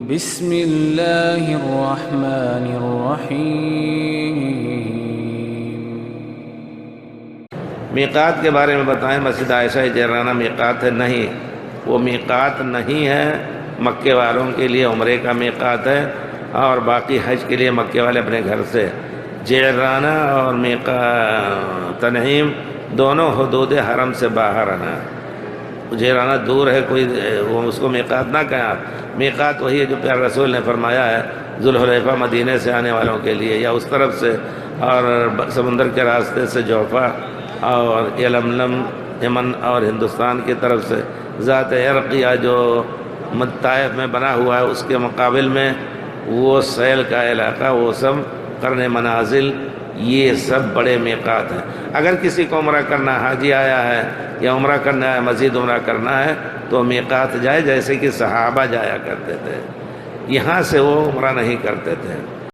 بسم اللہ الرحمن الرحیم۔ میقات کے بارے میں بتائیں۔ مسجد عائشہ جعرانہ میقات ہے؟ نہیں، وہ میقات نہیں ہے۔ مکے والوں کے لیے عمرے کا میقات ہے، اور باقی حج کے لیے مکے والے اپنے گھر سے۔ جعرانہ اور تنعیم دونوں حدود حرم سے باہر ہیں۔ جعرانہ دور ہے، کوئی وہ اس کو میقات نہ کہیں آپ۔ میقات وہی ہے جو پیارے رسول نے فرمایا ہے ذوالحلیفہ مدینے سے آنے والوں کے لیے، یا اس طرف سے، اور سمندر کے راستے سے جوفہ اور یلملم یمن اور ہندوستان کی طرف سے، ذات عرقیہ جو طائف میں بنا ہوا ہے اس کے مقابل میں وہ سیل کا علاقہ، وہ سب قرن منازل، یہ سب بڑے میقات ہیں۔ اگر کسی کو عمرہ کرنا، حاجی آیا ہے یا عمرہ کرنا ہے، مزید عمرہ کرنا ہے، تو میقات جائے، جیسے کہ صحابہ جایا کرتے تھے۔ یہاں سے وہ عمرہ نہیں کرتے تھے۔